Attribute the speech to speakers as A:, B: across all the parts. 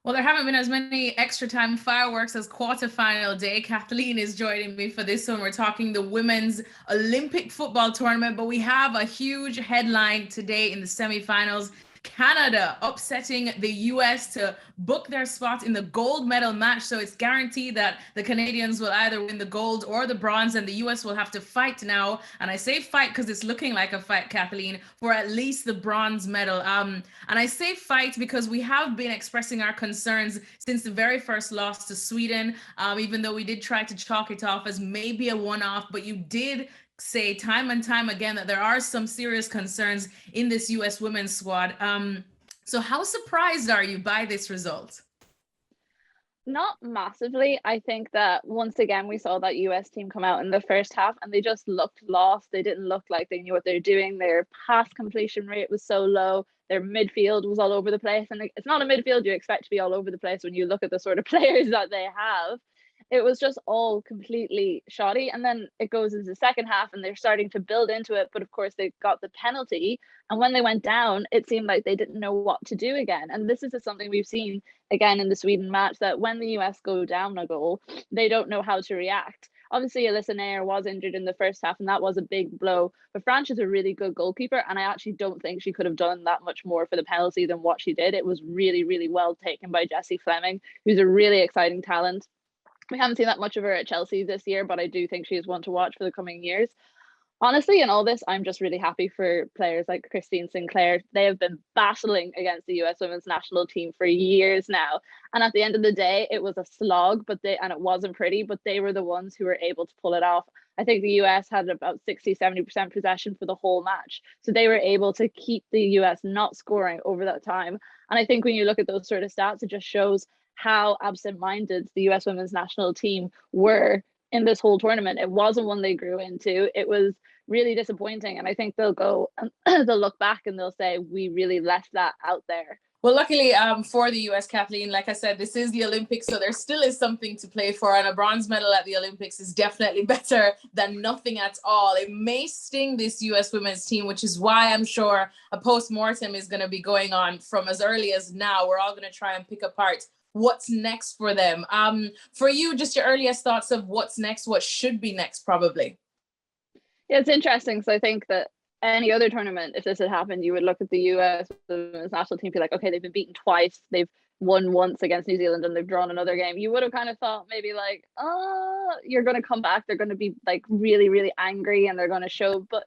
A: Well, there haven't been as many extra time fireworks as quarterfinal day. Kathleen is joining me for this one. We're talking the women's Olympic football tournament, but we have a huge headline today in the semifinals. Canada upsetting the US to book their spot in the gold medal match. So it's guaranteed that the Canadians will either win the gold or the bronze, and the US will have to fight now. And I say fight because it's looking like a fight, Kathleen, for at least the bronze medal. And I say fight because we have been expressing our concerns since the very first loss to Sweden, even though we did try to chalk it off as maybe a one-off, but you did say time and time again that there are some serious concerns in this US women's squad. So how surprised are you by this result?
B: Not massively. I think that once again we saw that US team come out in the first half and they just looked lost. They didn't look like they knew what they're doing. Their pass completion rate was so low. Their midfield was all over the place. And it's not a midfield you expect to be all over the place when you look at the sort of players that they have. It was just all completely shoddy. And then it goes into the second half and they're starting to build into it. But of course, they got the penalty. And when they went down, it seemed like they didn't know what to do again. And this is just something we've seen again in the Sweden match, that when the US go down a goal, they don't know how to react. Obviously, Alyssa Nair was injured in the first half, and that was a big blow. But France is a really good goalkeeper, and I actually don't think she could have done that much more for the penalty than what she did. It was really, really well taken by Jessie Fleming, who's a really exciting talent. We haven't seen that much of her at Chelsea this year, but I do think she is one to watch for the coming years. Honestly, in all this, I'm just really happy for players like Christine Sinclair. They have been battling against the US women's national team for years now. And at the end of the day, it was a slog, and it wasn't pretty, but they were the ones who were able to pull it off. I think the US had about 60-70% possession for the whole match. So they were able to keep the US not scoring over that time. And I think when you look at those sort of stats, it just shows how absent-minded the US women's national team were in this whole tournament. It wasn't one they grew into. It was really disappointing. And I think they'll go and they'll look back and they'll say, we really left that out there.
A: Well, luckily for the US, Kathleen, like I said, this is the Olympics, so there still is something to play for. And a bronze medal at the Olympics is definitely better than nothing at all. It may sting this US women's team, which is why I'm sure a post-mortem is going to be going on from as early as now. We're all going to try and pick apart what's next for them. For you, just your earliest thoughts of what's next, what should be next, probably.
B: Yeah, it's interesting. So I think that any other tournament, if this had happened, you would look at the US women's national team and be like, okay, they've been beaten twice. They've won once against New Zealand and they've drawn another game. You would have kind of thought maybe like, oh, you're going to come back. They're going to be like really, really angry and they're going to show. But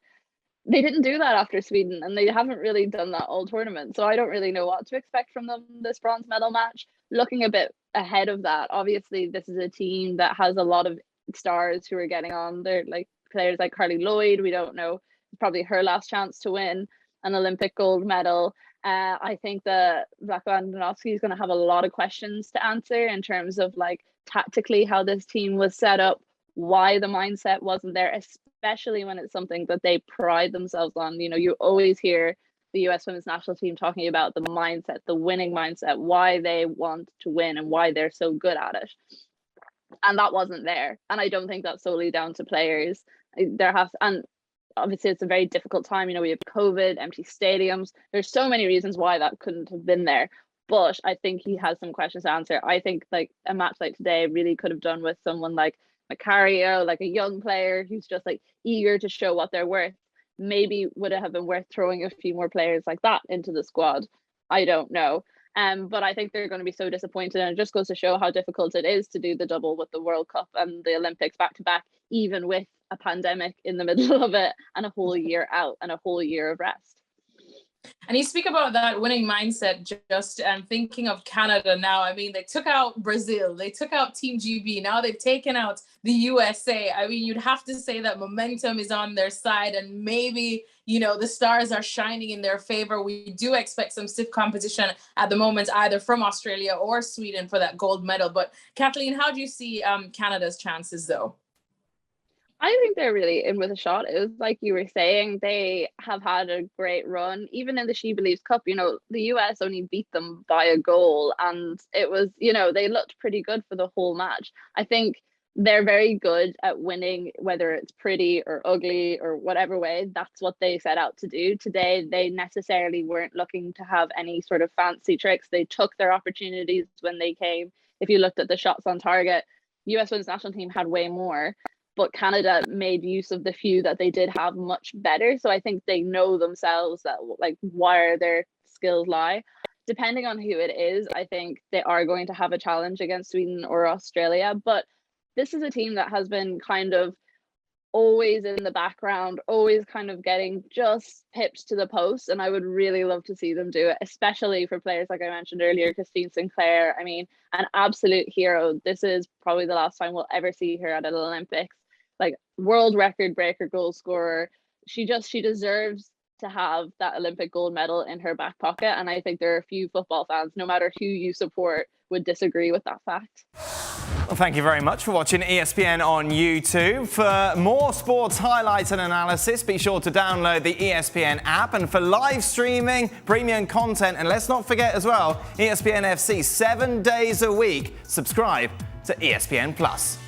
B: they didn't do that after Sweden, and they haven't really done that all tournament. So I don't really know what to expect from them this bronze medal match. Looking a bit ahead of that, obviously this is a team that has a lot of stars who are getting on. They're like players like Carly Lloyd. We don't know, it's probably her last chance to win an Olympic gold medal. I think that Vlatko Andonovski is going to have a lot of questions to answer in terms of like tactically how this team was set up, why the mindset wasn't there, especially when it's something that they pride themselves on. You know, you always hear the US women's national team talking about the mindset, the winning mindset, why they want to win and why they're so good at it. And that wasn't there. And I don't think that's solely down to players. And obviously it's a very difficult time. You know, we have COVID, empty stadiums. There's so many reasons why that couldn't have been there. But I think he has some questions to answer. I think like a match like today really could have done with someone like Macario, like a young player who's just like eager to show what they're worth. Maybe would it have been worth throwing a few more players like that into the squad? I don't know. But I think they're going to be so disappointed, and it just goes to show how difficult it is to do the double with the World Cup and the Olympics back to back, even with a pandemic in the middle of it and a whole year out and a whole year of rest.
A: And you speak about that winning mindset, just and thinking of Canada now. I mean, they took out Brazil, they took out Team GB, now they've taken out the USA. I mean, you'd have to say that momentum is on their side, and maybe, you know, the stars are shining in their favor. We do expect some stiff competition at the moment, either from Australia or Sweden for that gold medal. But Kathleen, how do you see Canada's chances, though?
B: I think they're really in with a shot. It was like you were saying, they have had a great run. Even in the She Believes Cup, you know, the US only beat them by a goal. And it was, you know, they looked pretty good for the whole match. I think they're very good at winning, whether it's pretty or ugly or whatever way. That's what they set out to do. Today, they necessarily weren't looking to have any sort of fancy tricks. They took their opportunities when they came. If you looked at the shots on target, US women's national team had way more, but Canada made use of the few that they did have much better. So I think they know themselves that like where their skills lie. Depending on who it is, I think they are going to have a challenge against Sweden or Australia, but this is a team that has been kind of always in the background, always kind of getting just pipped to the post. And I would really love to see them do it, especially for players like I mentioned earlier, Christine Sinclair. I mean, an absolute hero. This is probably the last time we'll ever see her at an Olympics. Like world record breaker goal scorer. She deserves to have that Olympic gold medal in her back pocket. And I think there are a few football fans, no matter who you support, would disagree with that fact.
C: Well, thank you very much for watching ESPN on YouTube. For more sports highlights and analysis, be sure to download the ESPN app. And for live streaming, premium content, and let's not forget as well, ESPN FC 7 days a week. Subscribe to ESPN+.